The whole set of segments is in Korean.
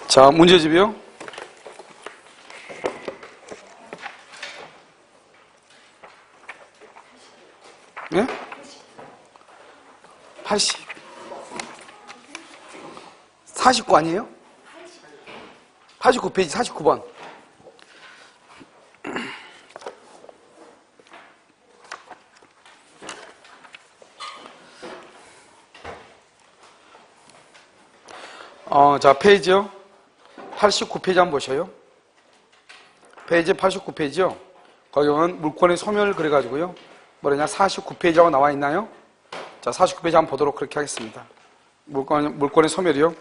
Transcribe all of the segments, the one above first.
자, 문제집이요. 네? 80. 49 아니에요? 89페이지 49번. 자, 페이지요. 89페이지 한번 보셔요. 페이지 89페이지요. 거기 보면 물권의 소멸을 그래가지고요. 뭐냐, 49페이지라고 나와 있나요? 자, 49페이지 한번 보도록 그렇게 하겠습니다. 물권의 소멸이요.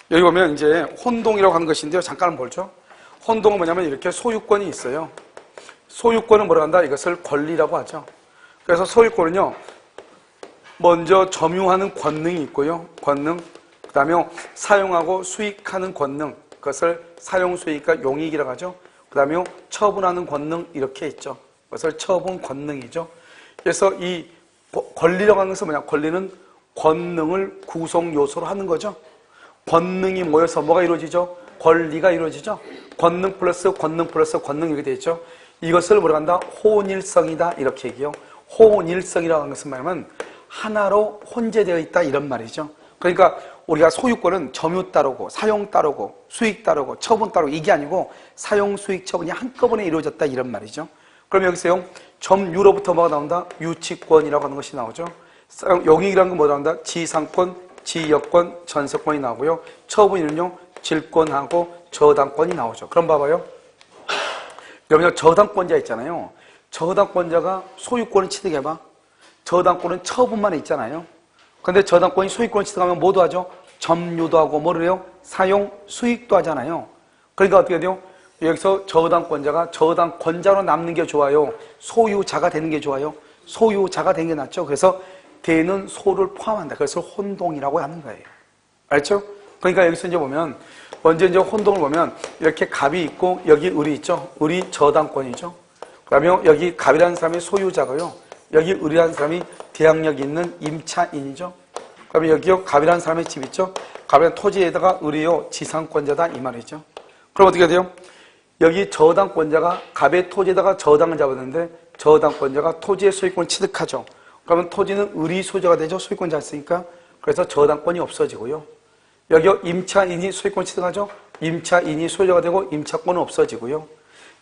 여기 보면 이제 혼동이라고 하는 것인데요. 잠깐 한번 보죠. 혼동은 뭐냐면 이렇게 소유권이 있어요. 소유권은 뭐라고 한다? 이것을 권리라고 하죠. 그래서 소유권은요, 먼저 점유하는 권능이 있고요. 권능. 그 다음에 사용하고 수익하는 권능. 그것을 사용수익과 용익이라고 하죠. 그 다음에 처분하는 권능 이렇게 있죠. 그것을 처분 권능이죠. 그래서 이 권리라고 하는 것은 뭐냐? 권리는 권능을 구성 요소로 하는 거죠. 권능이 모여서 뭐가 이루어지죠? 권리가 이루어지죠. 권능 플러스 권능 플러스 권능 이렇게 되어 있죠. 이것을 뭐라고 한다? 혼일성이다 이렇게 얘기해요. 혼일성이라고 하는 것은 뭐냐면 하나로 혼재되어 있다 이런 말이죠. 그러니까 우리가 소유권은 점유 따르고 사용 따르고 수익 따르고 처분 따르고 이게 아니고 사용 수익 처분이 한꺼번에 이루어졌다 이런 말이죠. 그럼 여기서요 점유로부터 뭐가 나온다? 유치권이라고 하는 것이 나오죠. 용익이라는 건 뭐가 나온다? 지상권, 지역권, 전세권이 나오고요. 처분은요 질권하고 저당권이 나오죠. 그럼 봐봐요. 여러분 저당권자 있잖아요. 저당권자가 소유권을 취득해봐. 저당권은 처분만 있잖아요. 근데 저당권이 소유권을 취득하면 뭐도 하죠? 점유도 하고 뭐를 해요? 사용, 수익도 하잖아요. 그러니까 어떻게 돼요? 여기서 저당권자가 저당권자로 남는 게 좋아요? 소유자가 되는 게 좋아요? 소유자가 되는 게 낫죠. 그래서 되는 소를 포함한다. 그래서 혼동이라고 하는 거예요. 알죠? 그러니까 여기서 이제 보면 먼저 이제 혼동을 보면 이렇게 갑이 있고 여기 을이 있죠. 을이 저당권이죠. 그다음에 여기 갑이라는 사람이 소유자고요. 여기 을이라는 사람이 대항력이 있는 임차인이죠. 그러면 여기요 갑이라는 사람의 집 있죠. 갑이라는 토지에다가 을이요 지상권자다 이 말이죠. 그럼 어떻게 돼요? 여기 저당권자가 갑의 토지에다가 저당을 잡았는데 저당권자가 토지의 소유권을 취득하죠. 그러면 토지는 을이 소유자가 되죠. 소유권자 있으니까. 그래서 저당권이 없어지고요. 여기요 임차인이 소유권 취득하죠. 임차인이 소유자가 되고 임차권은 없어지고요.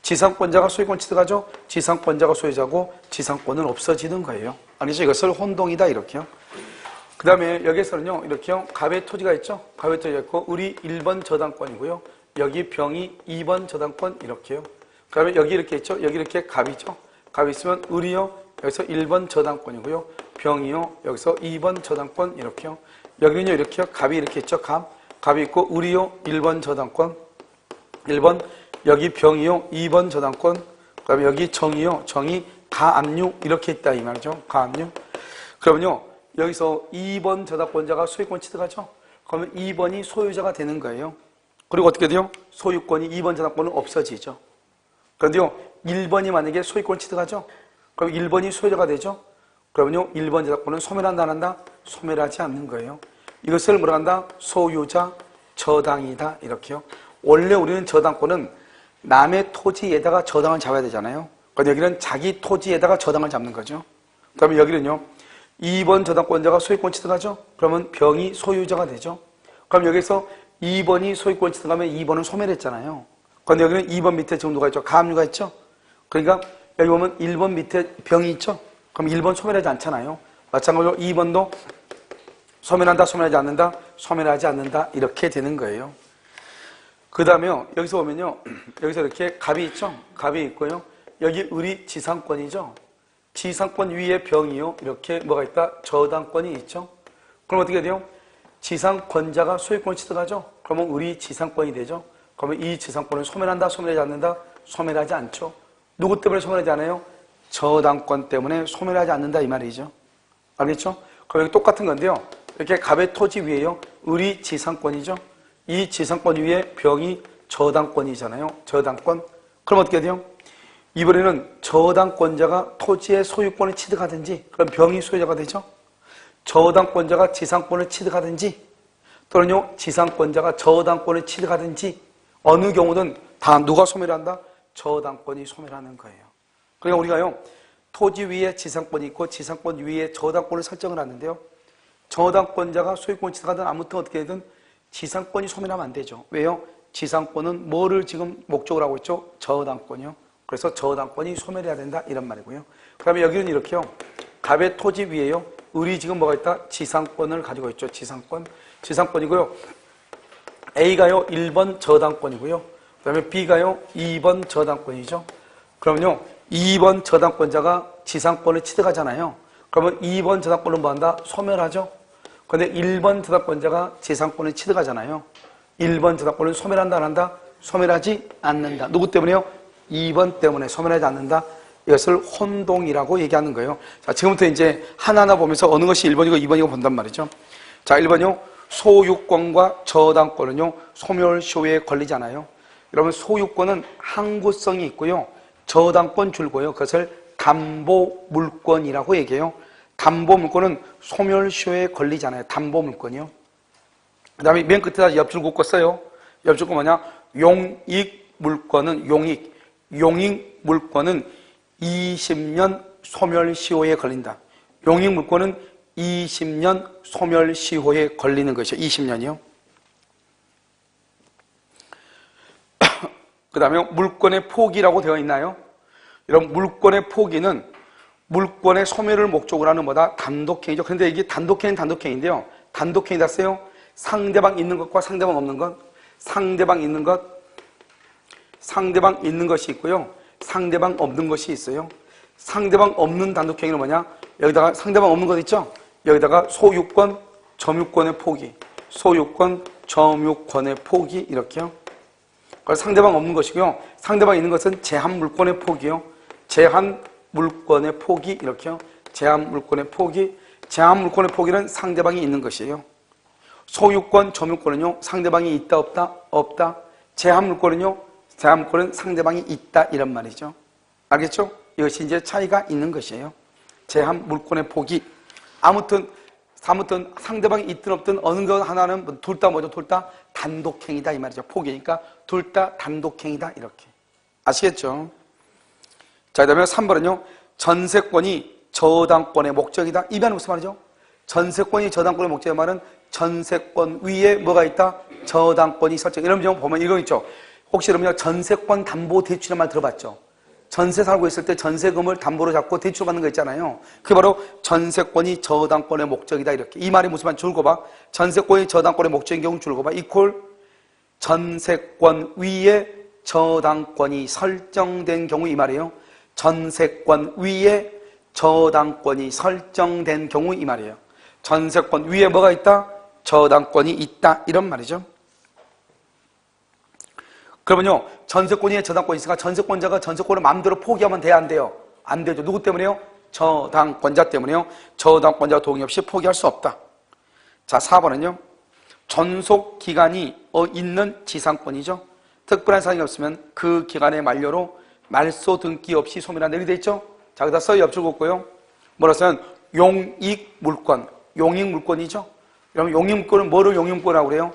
지상권자가 소유권 취득하죠. 지상권자가 소유자고 지상권은 없어지는 거예요. 아니죠? 이것을 혼동이다 이렇게요. 그 다음에 여기서는요 이렇게요 갑의 토지가 있죠. 갑의 토지가 있고 을이 1번 저당권이고요. 여기 병이 2번 저당권 이렇게요. 그 다음에 여기 이렇게 있죠. 여기 이렇게 갑이죠. 갑이 있으면 을이요 여기서 1번 저당권이고요. 병이요 여기서 2번 저당권 이렇게요. 여기는요 이렇게요 갑이 이렇게 있죠. 갑이 있고 을이요 1번 저당권 1번 여기 병이요 2번 저당권 그 다음에 여기 정이요 정이 가압류 이렇게 있다 이 말이죠. 가압류. 그러면요 여기서 2번 저당권자가 소유권 취득하죠. 그러면 2번이 소유자가 되는 거예요. 그리고 어떻게 돼요? 소유권이 2번 저당권은 없어지죠. 그런데요 1번이 만약에 소유권 취득하죠. 그럼 1번이 소유자가 되죠. 그러면요 1번 저당권은 소멸한다 안 한다? 소멸하지 않는 거예요. 이것을 뭐라 한다? 소유자 저당이다 이렇게요. 원래 우리는 저당권은 남의 토지에다가 저당을 잡아야 되잖아요. 그런데 여기는 자기 토지에다가 저당을 잡는 거죠. 그러면 여기는요 2번 저당권자가 소유권 취득하죠. 그러면 병이 소유자가 되죠. 그럼 여기서 2번이 소유권 취득하면 2번은 소멸했잖아요. 그런데 여기는 2번 밑에 정도가 있죠. 가압류가 있죠. 그러니까 여기 보면 1번 밑에 병이 있죠. 그럼 1번 소멸하지 않잖아요. 마찬가지로 2번도 소멸한다, 소멸하지 않는다, 소멸하지 않는다 이렇게 되는 거예요. 그 다음에요 여기서 보면요 여기서 이렇게 갑이 있죠. 갑이 있고요. 여기 을이 지상권이죠. 지상권 위에 병이요 이렇게 뭐가 있다? 저당권이 있죠. 그럼 어떻게 돼요? 지상권자가 소유권을 취득하죠. 그러면 을이 지상권이 되죠. 그러면 이 지상권을 소멸한다, 소멸하지 않는다? 소멸하지 않죠. 누구 때문에 소멸하지 않아요? 저당권 때문에 소멸하지 않는다 이 말이죠. 알겠죠? 그럼 여기 똑같은 건데요. 이렇게 갑의 토지 위에요. 을이 지상권이죠. 이 지상권 위에 병이 저당권이잖아요. 저당권. 그럼 어떻게 돼요? 이번에는 저당권자가 토지의 소유권을 취득하든지, 그럼 병이 소유자가 되죠. 저당권자가 지상권을 취득하든지, 또는요 지상권자가 저당권을 취득하든지, 어느 경우든 다 누가 소멸을 한다? 저당권이 소멸하는 거예요. 그러니까 우리가요 토지 위에 지상권이 있고 지상권 위에 저당권을 설정을 하는데요, 저당권자가 소유권을 취득하든 아무튼 어떻게 되든 지상권이 소멸하면 안 되죠. 왜요? 지상권은 뭐를 지금 목적으로 하고 있죠? 저당권이요. 그래서 저당권이 소멸해야 된다 이런 말이고요. 그 다음에 여기는 이렇게요, 갑의 토지 위에요 을이 지금 뭐가 있다? 지상권을 가지고 있죠. 지상권이고요. A가요 1번 저당권이고요. 그 다음에 B가요 2번 저당권이죠. 그러면요 2번 저당권자가 지상권을 취득하잖아요. 그러면 2번 저당권은 뭐한다? 소멸하죠. 그런데 1번 저당권자가 지상권을 취득하잖아요. 1번 저당권은 소멸한다 안 한다? 소멸하지 않는다. 누구 때문에요? 2번 때문에 소멸하지 않는다. 이것을 혼동이라고 얘기하는 거예요. 자, 지금부터 이제 하나하나 보면서 어느 것이 1번이고 2번이고 본단 말이죠. 자, 1번요. 소유권과 저당권은요, 소멸시효에 걸리잖아요. 여러분, 소유권은 항구성이 있고요. 저당권 줄고요. 그것을 담보물권이라고 얘기해요. 담보물권은 소멸시효에 걸리잖아요. 담보물권이요. 그 다음에 맨 끝에다 옆줄 긋고 써요. 옆줄 긋고 뭐냐? 용익물권은 용익물권은 20년 소멸시효에 걸린다. 용익물권은 20년 소멸시효에 걸리는 것이요. 20년이요. 그 다음에 물권의 포기라고 되어 있나요? 여러분, 물권의 포기는 물권의 소멸을 목적으로 하는 뭐다? 단독행위죠. 그런데 이게 단독행위인데요. 단독행위다 써요. 상대방 있는 것과 상대방 없는 것, 상대방 있는 것이 있고요. 상대방 없는 것이 있어요. 상대방 없는 단독행위는 뭐냐? 여기다가 상대방 없는 것 있죠? 여기다가 소유권, 점유권의 포기, 소유권, 점유권의 포기 이렇게요. 그래서 상대방 없는 것이고요. 상대방 있는 것은 제한물권의 포기요. 제한물권의 포기 이렇게요. 제한물권의 포기. 제한물권의 포기는 상대방이 있는 것이에요. 소유권, 점유권은요. 상대방이 있다 없다? 없다. 제한물권은요. 제한물권은 상대방이 있다 이런 말이죠. 알겠죠? 이것이 이제 차이가 있는 것이에요. 제한물권의 포기. 아무튼 상대방이 있든 없든 어느 것 하나는 둘 다 뭐죠? 둘 다 단독행위다 이 말이죠. 포기니까 둘 다 단독행위다 이렇게. 아시겠죠? 자, 그 다음에 3번은요. 전세권이 저당권의 목적이다. 이 말은 무슨 말이죠? 전세권이 저당권의 목적의 말은 전세권 위에 뭐가 있다? 저당권이 설정. 이런 점 보면 이거 있죠. 혹시 여러분요 전세권 담보 대출이라는 말 들어봤죠? 전세 살고 있을 때 전세금을 담보로 잡고 대출 받는 거 있잖아요. 그게 바로 전세권이 저당권의 목적이다 이렇게. 이 말이 무슨 말 줄거 봐. 전세권이 저당권의 목적인 경우 줄거 봐. 이퀄 전세권 위에 저당권이 설정된 경우 이 말이에요. 전세권 위에 저당권이 설정된 경우 이 말이에요. 전세권 위에 뭐가 있다? 저당권이 있다 이런 말이죠. 그러면요 전세권 위에 저당권이 있으니까 전세권자가 전세권을 마음대로 포기하면 돼야 안 돼요? 안 되죠. 누구 때문에요? 저당권자 때문에요. 저당권자 동의 없이 포기할 수 없다. 자, 4번은요 전속기간이 있는 지상권이죠. 특별한 사항이 없으면 그 기간의 만료로 말소 등기 없이 소멸한다 이렇게 돼 있죠. 자, 여기다 써 옆줄 긋고요. 뭐라 써요? 용익물권. 용익물권이죠. 그럼 용익물권은 뭐를 용익물권이라고 그래요?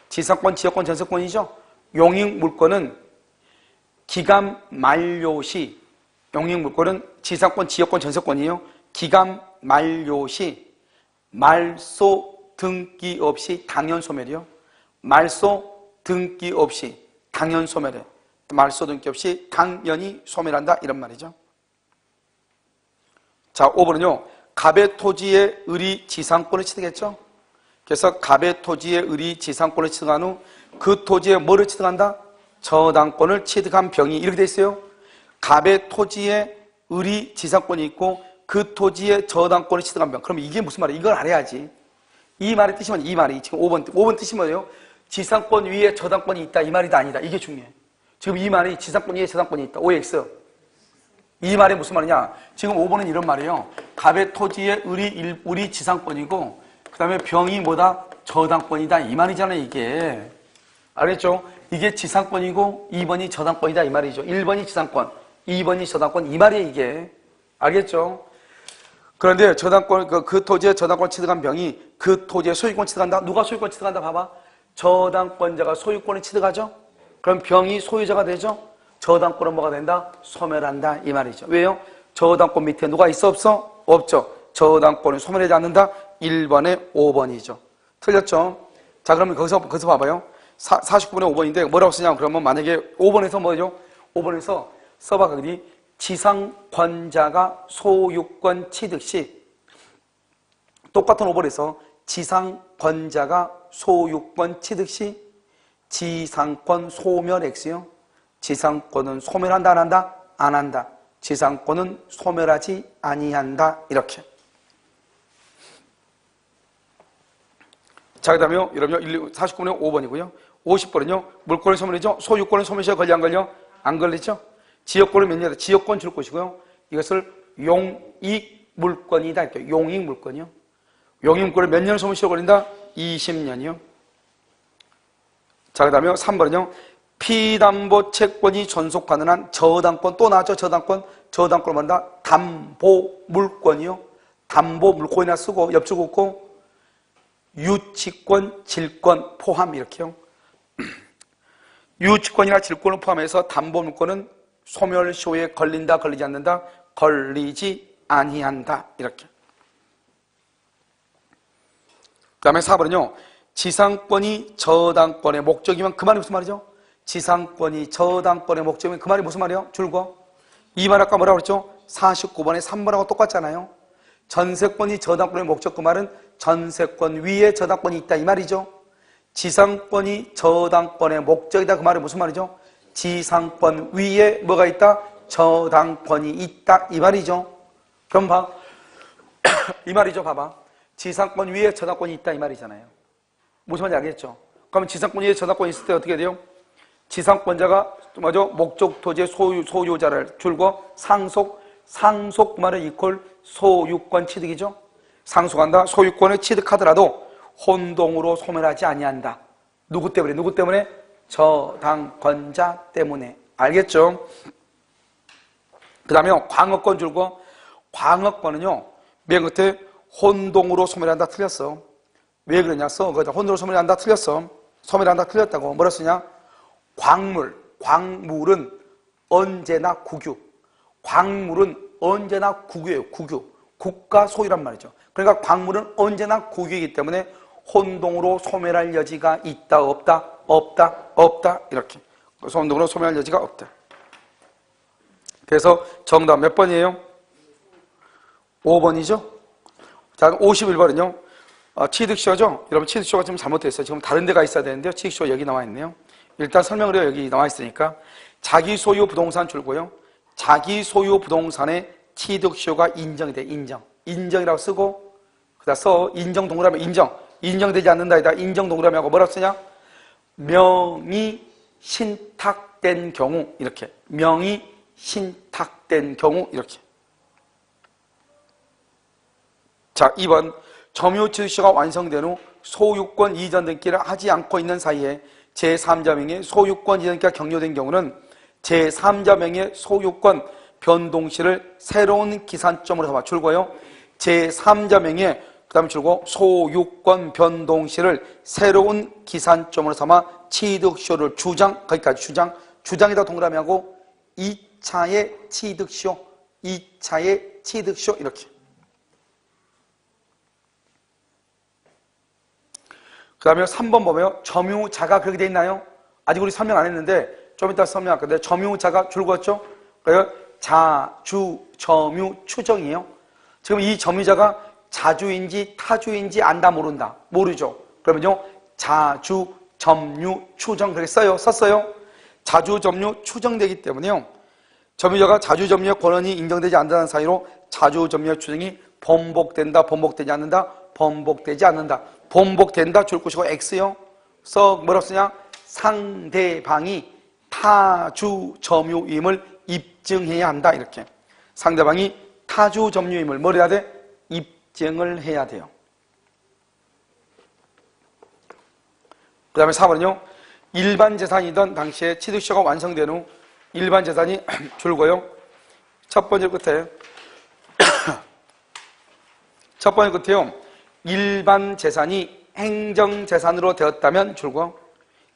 지상권, 지역권, 전세권이죠. 용익물권은 기간 만료 시, 용익물권은 지상권, 지역권, 전세권이에요. 기간 만료 시 말소 등기 없이 당연 소멸이요. 말소 등기 없이 당연 소멸해. 말소 등기 없이 당연히 소멸한다 이런 말이죠. 자, 5번은요. 갑의 토지에 을이 지상권을 취득했죠. 그래서 갑의 토지에 을이 지상권을 취득한 후 그 토지에 뭐를 취득한다? 저당권을 취득한 병이 이렇게 돼 있어요. 갑의 토지에 을이 지상권이 있고 그 토지에 저당권을 취득한 병. 그럼 이게 무슨 말이에요? 이걸 알아야지. 이 말의 뜻이 뭐냐? 이 말이 지금 5번 뜻이 뭐예요? 지상권 위에 저당권이 있다 이 말이다 아니다 이게 중요해. 지금 이 말이 지상권 위에 저당권이 있다. OX. 이 말이 무슨 말이냐? 지금 5번은 이런 말이에요. 갑의 토지에 을이 지상권이고 그 다음에 병이 뭐다? 저당권이다 이 말이잖아요 이게. 알겠죠? 이게 지상권이고 2번이 저당권이다 이 말이죠. 1번이 지상권, 2번이 저당권 이 말이에요 이게. 알겠죠? 그런데 저당권, 그 토지에 저당권 취득한 병이 그 토지에 소유권 취득한다? 누가 소유권 취득한다? 봐봐. 저당권자가 소유권을 취득하죠? 그럼 병이 소유자가 되죠? 저당권은 뭐가 된다? 소멸한다 이 말이죠. 왜요? 저당권 밑에 누가 있어 없어? 없죠. 저당권을 소멸하지 않는다? 1번에 5번이죠. 틀렸죠? 자, 그러면 거기서 봐봐요. 49분의 5번인데 뭐라고 쓰냐면 그러면 만약에 5번에서 뭐죠? 5번에서 써봐. 거기 지상권자가 소유권 취득 시 똑같은 5번에서 지상권자가 소유권 취득 시 지상권 소멸 X요. 지상권은 소멸한다 안 한다? 안 한다. 지상권은 소멸하지 아니한다. 이렇게. 자, 그 다음에 여러분 49번에 5번이고요. 50번은요. 물권을 소멸이죠. 소유권을 소멸시에 걸려 안 걸려? 안 걸리죠. 지역권을 면제하다. 지역권 줄 것이고요. 이것을 용익 물권이다. 이렇게 용익 물권이요. 용익 물권을 몇 년을 소멸시에 걸린다? 20년이요. 자, 그 다음에 3번은요. 피담보 채권이 존속 가능한 저당권 또 나왔죠. 저당권을 말한다. 담보 물권이요. 담보 물권이나 쓰고 옆줄 긋고 유치권, 질권 포함 이렇게요. 유치권이나 질권을 포함해서 담보 물권은 소멸시효에 걸린다, 걸리지 않는다? 걸리지 아니한다. 이렇게. 그 다음에 4번은요. 지상권이 저당권의 목적이면 그 말이 무슨 말이죠? 지상권이 저당권의 목적이면 그 말이 무슨 말이에요? 줄거. 이 말 아까 뭐라고 그랬죠? 49번에 3번하고 똑같잖아요. 전세권이 저당권의 목적 그 말은 전세권 위에 저당권이 있다 이 말이죠. 지상권이 저당권의 목적이다 그 말이 무슨 말이죠? 지상권 위에 뭐가 있다? 저당권이 있다 이 말이죠. 그럼 봐. 이 말이죠. 봐봐. 지상권 위에 저당권이 있다 이 말이잖아요. 무슨 말인지 알겠죠? 그러면 지상권 위에 저당권이 있을 때 어떻게 돼요? 지상권자가 뭐죠? 목적 토지의 소유자를 줄고 상속 그 말은 이퀄 소유권 취득이죠. 상속한다. 소유권을 취득하더라도 혼동으로 소멸하지 아니한다. 누구 때문에? 저당권자 때문에. 알겠죠? 그 다음에 광역권 줄고 광역권은요. 맨 끝에 혼동으로 소멸한다 틀렸어. 왜 그러냐? 혼동으로 소멸한다 틀렸어. 소멸한다 틀렸다고. 뭐라 쓰냐? 광물은 언제나 국유. 광물은 언제나 국유예요. 국유. 국가 소유란 말이죠. 그러니까 광물은 언제나 국유이기 때문에 혼동으로 소멸할 여지가 있다 없다? 없다 이렇게. 그래서 혼동으로 소멸할 여지가 없다. 그래서 정답 몇 번이에요? 5번이죠? 자, 51번은요. 취득시효죠? 여러분 취득시효가 좀 잘못됐어요. 지금 다른 데가 있어야 되는데요. 취득시효 여기 나와 있네요. 일단 설명을 해요. 여기 나와 있으니까. 자기 소유 부동산 줄고요. 자기 소유 부동산의 취득시효가 인정이 돼. 인정이라고 쓰고 그다 써. 인정 동그라미 인정되지 않는다에다 인정 동그라미 하고 뭐라고 쓰냐? 명의 신탁된 경우 이렇게. 명의 신탁된 경우 이렇게. 자, 2번 점유취득시효가 완성된 후 소유권 이전 등기를 하지 않고 있는 사이에 제3자 명의 소유권 이전 등기가 격려된 경우는 제3자 명의 소유권 변동시를 새로운 기산점으로 삼아 줄고요. 제3자 명의 그 다음에 줄고 소유권 변동시를 새로운 기산점으로 삼아 취득시효를 거기까지 주장에다 동그라미 하고 2차의 취득시효 이렇게. 그 다음에 3번 보면 점유자가 그렇게 돼 있나요? 아직 우리 설명 안 했는데 좀 이따 설명할 건데 점유자가 줄거였죠? 그래서 자주, 점유, 추정이에요. 지금 이 점유자가 자주인지 타주인지 안다 모른다? 모르죠. 그러면요 자주, 점유, 추정 그렇게 썼어요. 자주, 점유, 추정되기 때문에요. 점유자가 자주, 점유의 권한이 인정되지 않는다는 사이로 자주, 점유의 추정이 번복된다, 번복되지 않는다, 번복되지 않는다. 번복된다 줄 것이고 X요. 뭐라고 쓰냐? 상대방이 타주 점유임을 입증해야 한다 이렇게. 상대방이 타주 점유임을 뭘 해야 돼? 입증을 해야 돼요. 그 다음에 4번은요. 일반 재산이던 당시에 취득시효가 완성된 후 일반 재산이 줄고요. 첫 번째 끝에 일반 재산이 행정재산으로 되었다면 줄고,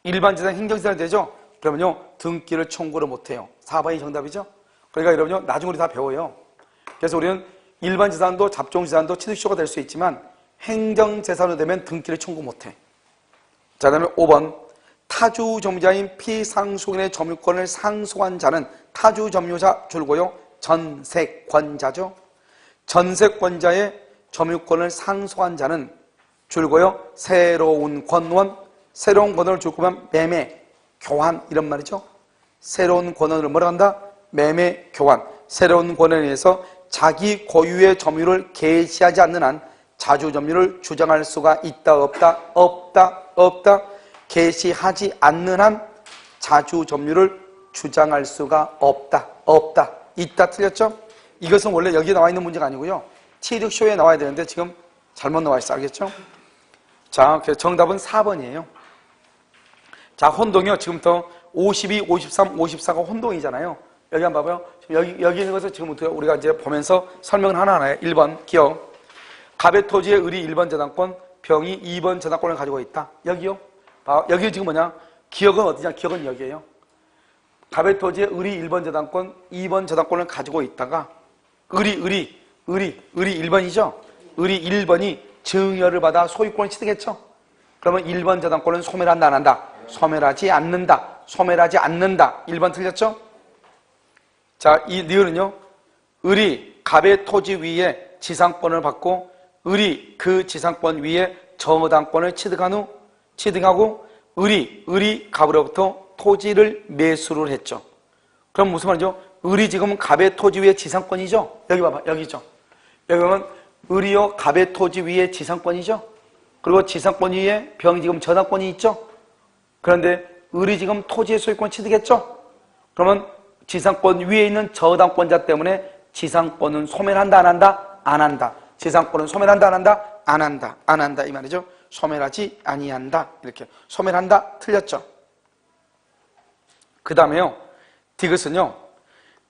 일반 재산이 행정재산이 되죠? 그러면요 등기를 청구를 못해요. 4번이 정답이죠? 그러니까 여러분요 나중에 우리 다 배워요. 그래서 우리는 일반 재산도 잡종재산도 취득시효가 될 수 있지만 행정재산으로 되면 등기를 청구 못해. 자, 그 다음에 5번 타주 점유자인 피상속인의 점유권을 상속한 자는 타주 점유자 줄고요 전세권자죠. 전세권자의 점유권을 상속한 자는 줄고요 새로운 권원을 줄 거면 매매, 교환 이런 말이죠. 새로운 권원을 뭐라 한다? 매매, 교환. 새로운 권원에 의해서 자기 고유의 점유를 개시하지 않는 한 자주 점유를 주장할 수가 있다 없다. 개시하지 않는 한 자주 점유를 주장할 수가 없다. 있다 틀렸죠? 이것은 원래 여기 나와 있는 문제가 아니고요 취득시효에 나와야 되는데 지금 잘못 나와 있어. 알겠죠? 자, 정답은 4번이에요. 자, 혼동이요. 지금부터 52, 53, 54가 혼동이잖아요. 여기 한번 봐봐요. 여기 있는 것을 지금부터 우리가 이제 보면서 설명을 하나하나요. 1번 기억. 갑의 토지의 을이 1번 저당권, 병이 2번 저당권을 가지고 있다. 여기요. 여기 지금 뭐냐? 기억은 어디냐? 기억은 여기에요. 갑의 토지의 을이 1번 저당권, 2번 저당권을 가지고 있다가 을이 1번이죠? 을이 1번이 증여를 받아 소유권을 취득했죠? 그러면 1번 저당권은 소멸한다 안 한다? 소멸하지 않는다. 1번 틀렸죠? 자, 이 니은은요 을이 갑의 토지 위에 지상권을 받고 을이 그 지상권 위에 저당권을 취득하고 을이 갑으로부터 토지를 매수를 했죠. 그럼 무슨 말이죠? 을이 지금 갑의 토지 위에 지상권이죠? 여기 봐봐, 여기죠. 여기 보면 을이요 갑의 토지 위에 지상권이죠? 그리고 지상권 위에 병이 지금 저당권이 있죠? 그런데 을이 지금 토지의 소유권 취득했죠? 그러면 지상권 위에 있는 저당권자 때문에 지상권은 소멸한다 안 한다? 안 한다. 지상권은 소멸한다 안 한다? 안 한다 이 말이죠. 소멸하지 아니한다. 이렇게 소멸한다 틀렸죠? 그 다음에요 디귿은요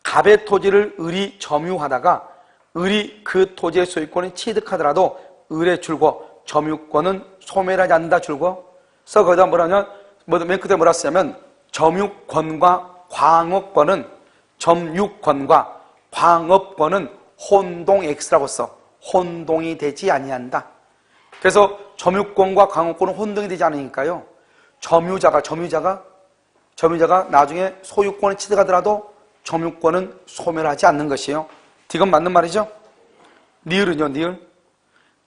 갑의 토지를 을이 점유하다가 을이 그 토지의 소유권을 취득하더라도 을에 줄고 점유권은 소멸하지 않는다 줄고 그래서 거기다 뭐라냐면 맨 끝에 뭐라 쓰냐면 점유권과 광업권은 혼동 X라고 써. 혼동이 되지 아니한다. 그래서 점유권과 광업권은 혼동이 되지 않으니까요 점유자가 나중에 소유권을 취득하더라도 점유권은 소멸하지 않는 것이에요. 이건 맞는 말이죠? 니을은요, 니을.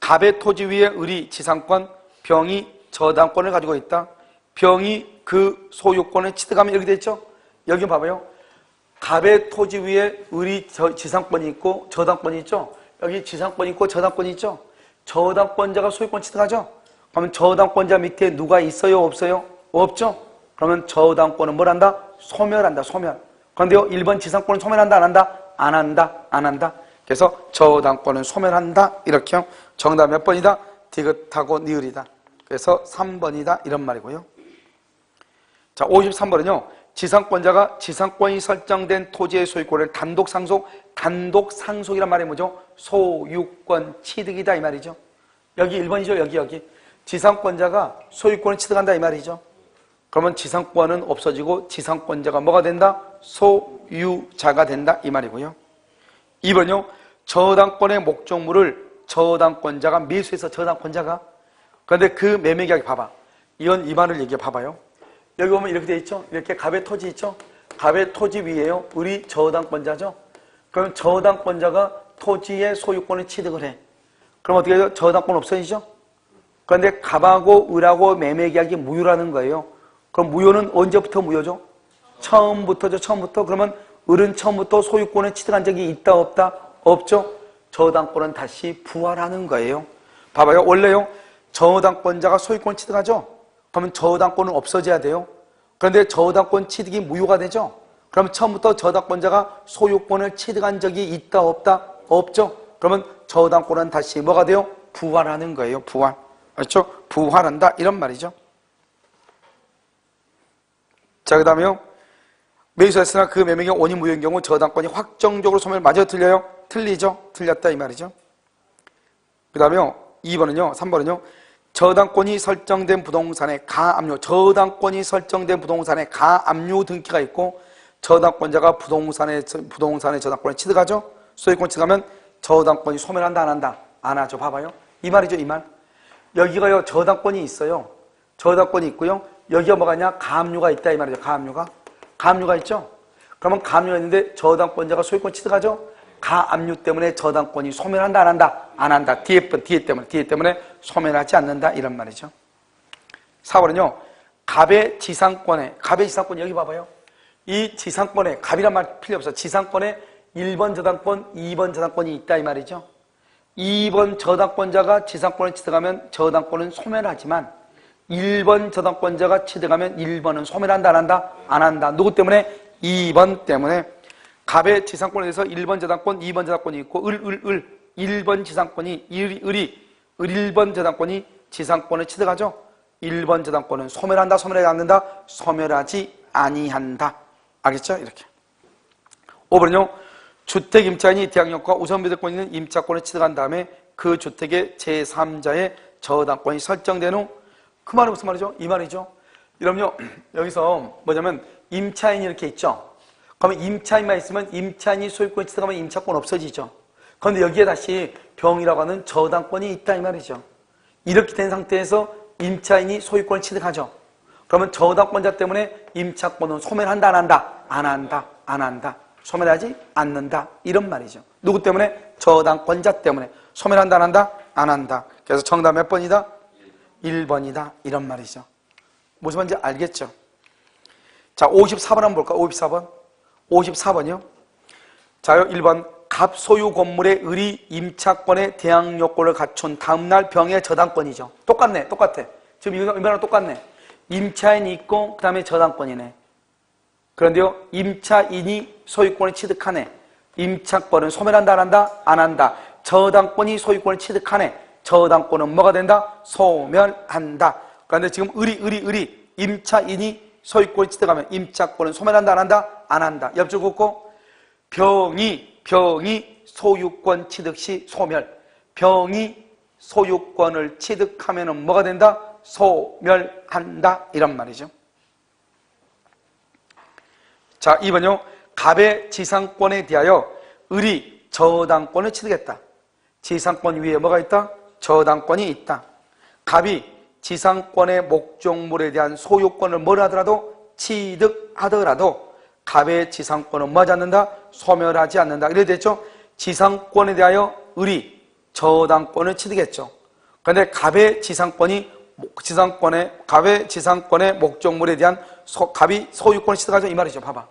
갑의 토지 위에 을이 지상권, 병이 저당권을 가지고 있다. 병이 그 소유권을 취득하면 이렇게 됐죠? 여기 봐봐요. 갑의 토지 위에 을이 지상권이 있고 저당권이 있죠? 여기 지상권이 있고 저당권이 있죠? 저당권자가 소유권 취득하죠? 그러면 저당권자 밑에 누가 있어요? 없어요? 없죠? 그러면 저당권은 뭘 한다? 소멸한다, 소멸. 그런데요, 1번 지상권은 소멸한다, 안 한다? 안 한다. 그래서 저당권은 소멸한다. 이렇게요. 정답 몇 번이다? 디귿하고 니을이다. 그래서 3번이다. 이런 말이고요. 자, 53번은요. 지상권자가 지상권이 설정된 토지의 소유권을 단독상속이란 말이 뭐죠? 소유권 취득이다 이 말이죠. 여기 1번이죠. 여기. 지상권자가 소유권을 취득한다 이 말이죠. 그러면 지상권은 없어지고 지상권자가 뭐가 된다? 소유자가 된다 이 말이고요. 2번요. 저당권의 목적물을 저당권자가 매수해서 저당권자가 그런데 그 매매계약이 봐봐. 이 말을 얘기해 봐봐요. 여기 보면 이렇게 돼 있죠? 이렇게 갑의 토지 있죠? 갑의 토지 위에요. 을이 저당권자죠? 그럼 저당권자가 토지의 소유권을 취득을 해. 그럼 어떻게 해요? 저당권 없어지죠? 그런데 갑하고 을하고 매매계약이 무효라는 거예요. 그럼 무효는 언제부터 무효죠? 처음부터죠. 처음부터. 그러면 을은 처음부터 소유권을 취득한 적이 있다 없다? 없죠? 저당권은 다시 부활하는 거예요. 봐봐요. 원래요. 저당권자가 소유권 취득하죠? 그러면 저당권은 없어져야 돼요. 그런데 저당권 취득이 무효가 되죠? 그러면 처음부터 저당권자가 소유권을 취득한 적이 있다 없다? 없죠? 그러면 저당권은 다시 뭐가 돼요? 부활하는 거예요. 부활. 그렇죠? 부활한다. 이런 말이죠. 자, 그 다음에요. 매수했으나 그 매매가 원인 무효인 경우 저당권이 확정적으로 소멸. 맞아요? 틀려요? 틀리죠? 틀렸다 이 말이죠. 그 다음에요. 2번은요. 3번은요. 저당권이 설정된 부동산에 가압류. 저당권이 설정된 부동산에 가압류 등기가 있고 저당권자가 부동산의 저당권을 취득하죠. 소유권 취득하면 저당권이 소멸한다 안 한다? 안 하죠. 봐봐요. 이 말이죠. 이 말. 여기가요. 저당권이 있어요. 저당권이 있고요. 여기가 뭐가냐? 가압류가 있다 이 말이죠. 가압류가 있죠. 그러면 가압류가 있는데 저당권자가 소유권 취득하죠. 가압류 때문에 저당권이 소멸한다 안 한다? 안 한다. 뒤에 때문에 소멸하지 않는다 이런 말이죠. 4번은요. 갑의 지상권에 여기 봐봐요. 이 지상권에 갑이란 말 필요 없어. 지상권에 1번 저당권, 2번 저당권이 있다 이 말이죠. 2번 저당권자가 지상권을 취득하면 저당권은 소멸하지만 1번 저당권자가 취득하면 1번은 소멸한다 안 한다? 안 한다. 누구 때문에? 2번 때문에. 갑의 지상권에 대해서 1번 저당권, 2번 저당권이 있고 1번 지상권이 1번 저당권이 지상권을 취득하죠. 1번 저당권은 소멸한다, 소멸하지 않는다? 소멸하지 아니한다. 알겠죠? 이렇게. 5번은요. 주택 임차인이 대항력과 우선배대권 있는 임차권을 취득한 다음에 그 주택의 제3자의 저당권이 설정된 후 그 말은 무슨 말이죠? 이 말이죠. 여러분요. 여기서 뭐냐면 임차인이 이렇게 있죠. 그러면 임차인만 있으면 임차인이 소유권 취득하면 임차권 없어지죠. 그런데 여기에 다시 병이라고 하는 저당권이 있다 이 말이죠. 이렇게 된 상태에서 임차인이 소유권을 취득하죠. 그러면 저당권자 때문에 임차권은 소멸한다 안 한다? 안 한다. 안 한다. 소멸하지 않는다. 이런 말이죠. 누구 때문에? 저당권자 때문에. 소멸한다 안 한다? 안 한다. 그래서 정답 몇 번이다? 1번이다. 이런 말이죠. 무슨 말인지 알겠죠? 자, 54번 한번 볼까? 54번이요. 자요, 1번. 갑 소유 건물의 을이 임차권의 대항 요건을 갖춘 다음날 병의 저당권이죠. 똑같아. 지금 이거랑 똑같네. 임차인이 있고 그 다음에 저당권이네. 그런데요, 임차인이 소유권을 취득하네. 임차권은 소멸한다 안 한다? 안 한다. 저당권이 소유권을 취득하네. 저당권은 뭐가 된다? 소멸한다. 그런데 지금 을이 임차인이 소유권을 취득하면 임차권은 소멸한다 안 한다? 안 한다. 옆줄 긋고 병이 소유권 취득 시 소멸. 병이 소유권을 취득하면 뭐가 된다? 소멸한다. 이런 말이죠. 자, 2번요. 갑의 지상권에 대하여 을이 저당권을 취득했다. 지상권 위에 뭐가 있다? 저당권이 있다. 갑이 지상권의 목적물에 대한 소유권을 뭘 하더라도 취득하더라도 갑의 지상권은 뭐 하지 않는다? 소멸하지 않는다. 이래 됐죠? 지상권에 대하여 을이 저당권을 취득했죠. 그런데 갑의 지상권의 목적물에 대한 갑이 소유권을 취득하죠. 이 말이죠. 봐봐.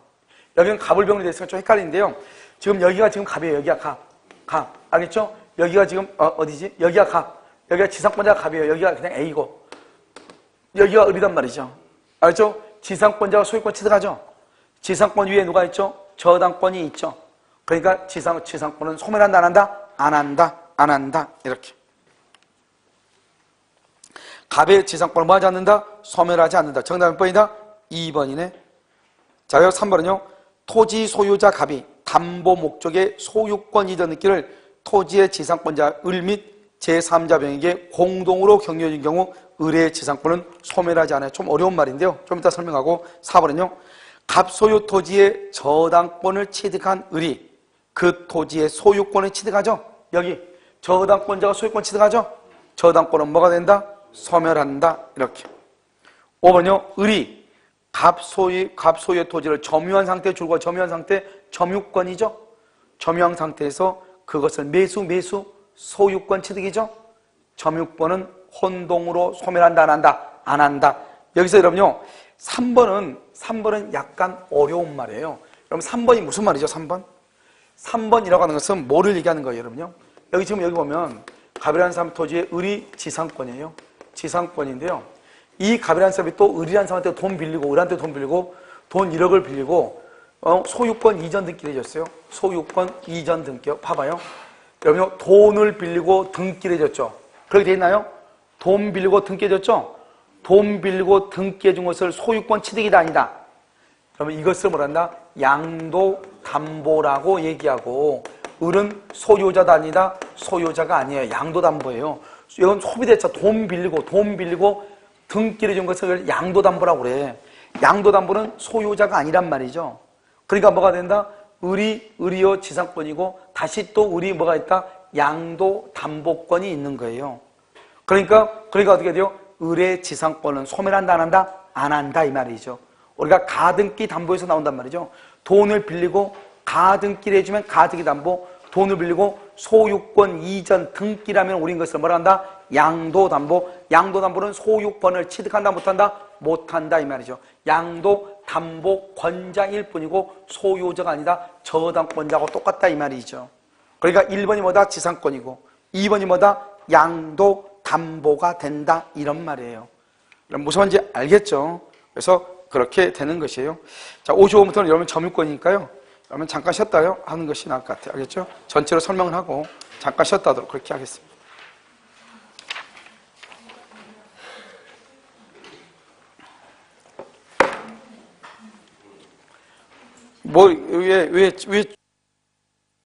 여기는 갑을 병으로 되어 있으니까 좀 헷갈리는데요. 지금 여기가 지금 갑이에요. 여기가 갑. 알겠죠? 여기가 지금 어디지? 여기가 갑. 여기가 지상권자가 갑이에요. 여기가 그냥 A고. 여기가 을이란 말이죠. 알죠? 지상권자가 소유권 취득하죠. 지상권 위에 누가 있죠? 저당권이 있죠. 그러니까 지상권은 소멸한다 안 한다? 안 한다. 이렇게. 갑의 지상권을 뭐 하지 않는다? 소멸하지 않는다. 정답 몇 번이다? 2번이네. 자요, 3번은요. 토지 소유자 갑이 담보 목적의 소유권 이전 느끼를 토지의 지상권자 을 및 제3자 병에게 공동으로 경유해준 경우 을의 지상권은 소멸하지 않아요. 좀 어려운 말인데요. 좀 이따 설명하고. 4번은요. 갑 소유 토지의 저당권을 취득한 을이 그 토지의 소유권을 취득하죠. 여기 저당권자가 소유권 취득하죠. 저당권은 뭐가 된다? 소멸한다. 이렇게. 5번요. 을이 갑 소유의 토지를 점유한 상태에 줄고 점유한 상태 점유권이죠. 점유한 상태에서 그것을 매수 소유권 취득이죠. 점유권은 혼동으로 소멸한다 안 한다? 안 한다. 여기서 여러분요. 3번은 약간 어려운 말이에요. 여러분 3번이 무슨 말이죠? 3번이라고 하는 것은 뭐를 얘기하는 거예요, 여러분요? 여기 보면 갑이라는 사람 토지의 을이 지상권이에요. 지상권인데요. 이 갑이라는 사람이 또 을이라는 사람한테 돈 빌리고 을한테 돈 빌리고 돈 1억을 빌리고 소유권 이전 등기를 해줬어요. 소유권 이전 등기요. 봐봐요. 여러분 돈을 빌리고 등기를 해줬죠. 그렇게 돼 있나요? 돈 빌리고 등기해줬죠? 돈 빌리고 등기해준 것을 소유권 취득이다 아니다? 그러면 이것을 뭐란다? 양도담보라고 얘기하고, 을은 소유자도 아니다, 소유자가 아니에요. 양도담보예요. 이건 소비대차, 돈 빌리고 등기를 준 것을 양도담보라고 그래. 양도담보는 소유자가 아니란 말이죠. 그러니까 뭐가 된다? 을이요 지상권이고, 다시 또 을이 뭐가 있다? 양도담보권이 있는 거예요. 그러니까 어떻게 돼요? 을의 지상권은 소멸한다, 안 한다? 안 한다, 이 말이죠. 우리가 가등기 담보에서 나온단 말이죠. 돈을 빌리고 가등기를 해주면 가등기 담보, 돈을 빌리고 소유권 이전 등기라면 우린 것을 뭐라 한다? 양도담보. 양도담보는 소유권을 취득한다, 못한다? 못한다, 이 말이죠. 양도담보권자일 뿐이고 소유자가 아니다, 저당권자하고 똑같다, 이 말이죠. 그러니까 1번이 뭐다? 지상권이고 2번이 뭐다? 양도담보가 된다, 이런 말이에요. 무슨 말인지 알겠죠? 그래서 그렇게 되는 것이에요. 자, 55부터는 여러분 점유권이니까요. 그러면 잠깐 쉬었다 하는 것이 나을 것 같아요. 알겠죠? 전체로 설명을 하고 잠깐 쉬었다 하도록 그렇게 하겠습니다. 왜